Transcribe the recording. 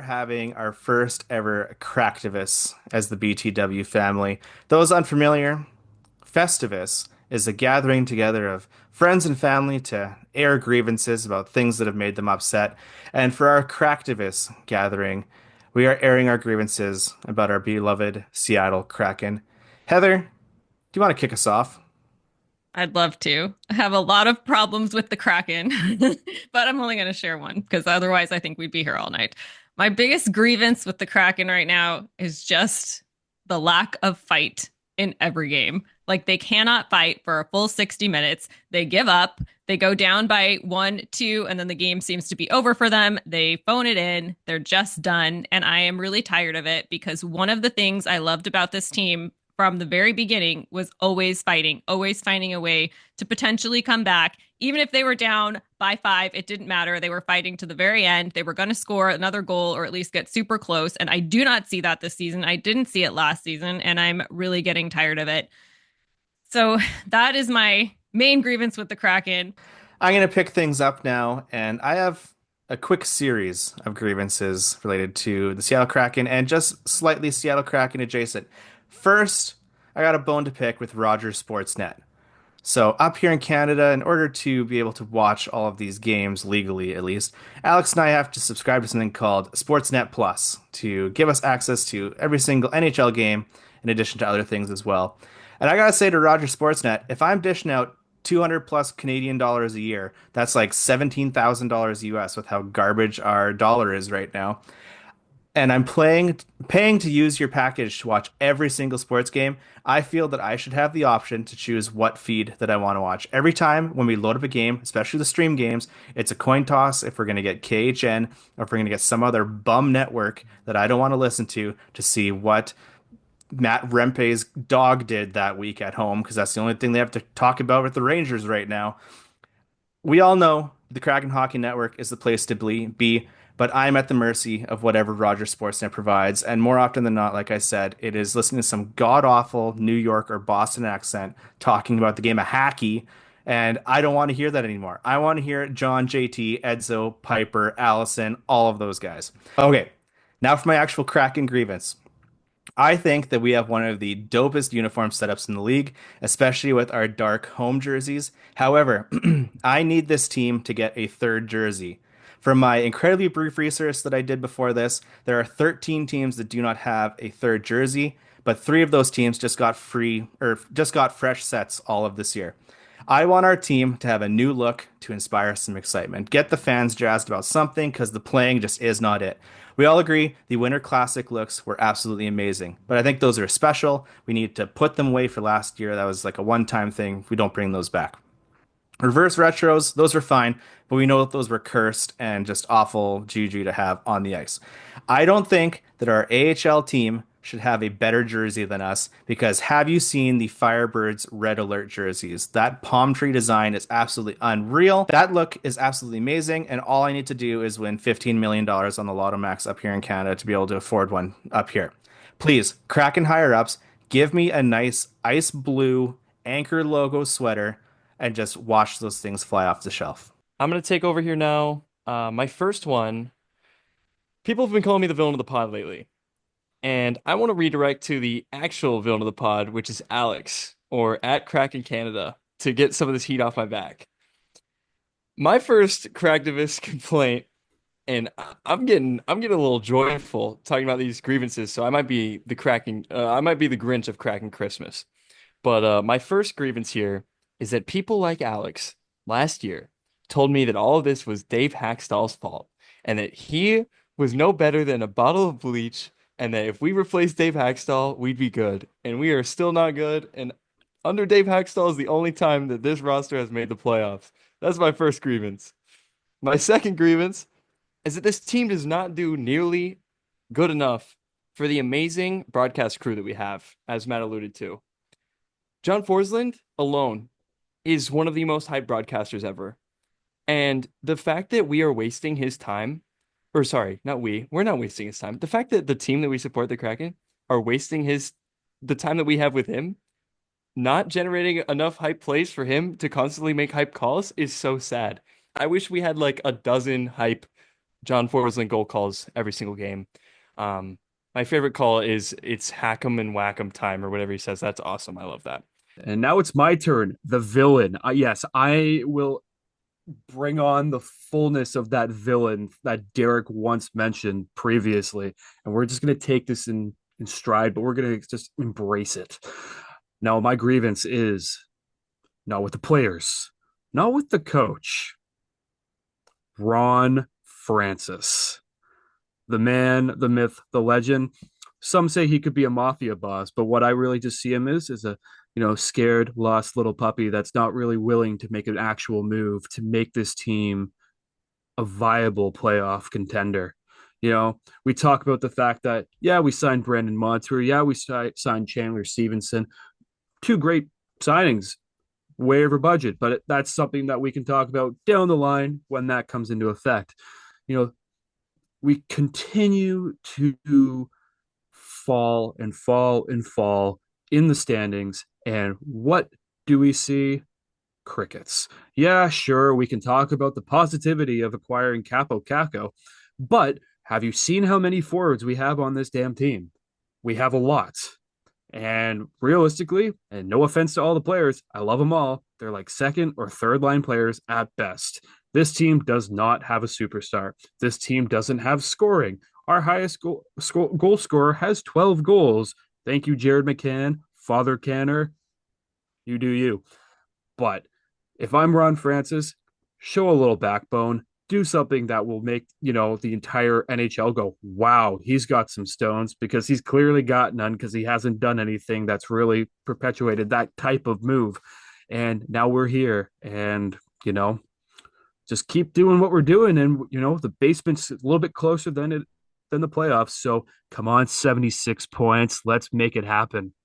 having our first ever Kraktivus as the BTW family. Those unfamiliar, Festivus is a gathering together of friends and family to air grievances about things that have made them upset. And for our Kraktivus gathering, we are airing our grievances about our beloved Seattle Kraken. Heather, do you want to kick us off? I'd love to. I have a lot of problems with the Kraken, but I'm only going to share one because otherwise I think we'd be here all night. My biggest grievance with the Kraken right now is just the lack of fight in every game. Like they cannot fight for a full 60 minutes. They give up. They go down by 1-2, and then the game seems to be over for them. They phone it in. They're just done. And I am really tired of it because one of the things I loved about this team from the very beginning was always finding a way to potentially come back. Even if they were down by 5, it didn't matter. They were fighting to the very end. They were going to score another goal or at least get super close. And I do not see that this season. I didn't see it last season, and I'm really getting tired of it. So that is my main grievance with the Kraken. I'm going to pick things up now, and I have a quick series of grievances related to the Seattle Kraken and just slightly Seattle Kraken adjacent. First, I got a bone to pick with Rogers Sportsnet. So, up here in Canada, in order to be able to watch all of these games legally, at least, Alex and I have to subscribe to something called Sportsnet Plus to give us access to every single NHL game, in addition to other things as well. And I gotta say to Rogers Sportsnet, if I'm dishing out 200 plus Canadian dollars a year, that's like $17,000 US with how garbage our dollar is right now, and I'm paying to use your package to watch every single sports game, I feel that I should have the option to choose what feed that I want to watch. Every time when we load up a game, especially the stream games, it's a coin toss if we're going to get KHN or if we're going to get some other bum network that I don't want to listen to see what Matt Rempe's dog did that week at home, because that's the only thing they have to talk about with the Rangers right now. We all know the Kraken Hockey Network is the place to be, but I'm at the mercy of whatever Rogers Sportsnet provides. And more often than not, like I said, it is listening to some god awful New York or Boston accent talking about the game of hockey. And I don't want to hear that anymore. I want to hear John, JT, Edzo, Piper, Allison, all of those guys. Okay, now for my actual Kraken grievance. I think that we have one of the dopest uniform setups in the league, especially with our dark home jerseys. However, I need this team to get a third jersey. From my incredibly brief research that I did before this, there are 13 teams that do not have a third jersey, but 3 of those teams just got free or just got fresh sets all of this year. I want our team to have a new look to inspire some excitement. Get the fans jazzed about something because the playing just is not it. We all agree the Winter Classic looks were absolutely amazing, but I think those are special. We need to put them away for last year. That was like a one-time thing. We don't bring those back. Reverse retros, those are fine, but we know that those were cursed and just awful juju to have on the ice. I don't think that our AHL team should have a better jersey than us, because have you seen the Firebirds Red Alert jerseys? That palm tree design is absolutely unreal. That look is absolutely amazing, and all I need to do is win $15 million on the Lotto Max up here in Canada to be able to afford one up here. Please, Kraken higher ups, give me a nice ice blue anchor logo sweater and just watch those things fly off the shelf. I'm gonna take over here now. My first one, people have been calling me the villain of the pod lately, and I want to redirect to the actual villain of the pod, which is Alex or at Kraken Canada, to get some of this heat off my back. My first Kraktivus complaint, and I'm getting a little joyful talking about these grievances, so I might be the I might be the Grinch of Kraken Christmas. But my first grievance here is that people like Alex last year told me that all of this was Dave Hackstall's fault and that he was no better than a bottle of bleach, and that if we replaced Dave Hackstall, we'd be good. And we are still not good. And under Dave Hackstall is the only time that this roster has made the playoffs. That's my first grievance. My second grievance is that this team does not do nearly good enough for the amazing broadcast crew that we have, as Matt alluded to. John Forsland alone is one of the most hyped broadcasters ever. And the fact that we are wasting his time, or sorry, not we're not wasting his time. The fact that the team that we support, the Kraken, are wasting the time that we have with him, not generating enough hype plays for him to constantly make hype calls is so sad. I wish we had like a dozen hype John Forsling goal calls every single game. Um, my favorite call is it's hack 'em and whack 'em time or whatever he says. That's awesome. I love that. And now it's my turn. The villain. Yes, I will bring on the fullness of that villain that Derek once mentioned previously. And we're just going to take this in stride, but we're going to just embrace it. Now, my grievance is not with the players, not with the coach, Ron Francis, the man, the myth, the legend. Some say he could be a mafia boss, but what I really just see him is a scared, lost little puppy that's not really willing to make an actual move to make this team a viable playoff contender. We talk about the fact that yeah, we signed Brandon Montour, yeah, we signed Chandler Stevenson, two great signings, way over budget, but that's something that we can talk about down the line when that comes into effect. You know, we continue to fall and fall and fall in the standings. And what do we see? Crickets. Yeah, sure, we can talk about the positivity of acquiring Capo Caco, but have you seen how many forwards we have on this damn team? We have a lot. And realistically, and no offense to all the players, I love them all. They're like second or third line players at best. This team does not have a superstar. This team doesn't have scoring. Our highest goal scorer has 12 goals. Thank you, Jared McCann, Father Canner. You do you. But if I'm Ron Francis, show a little backbone, do something that will make, the entire NHL go, wow, he's got some stones, because he's clearly got none because he hasn't done anything that's really perpetuated that type of move. And now we're here and, just keep doing what we're doing. And, the basement's a little bit closer than the playoffs. So come on, 76 points. Let's make it happen.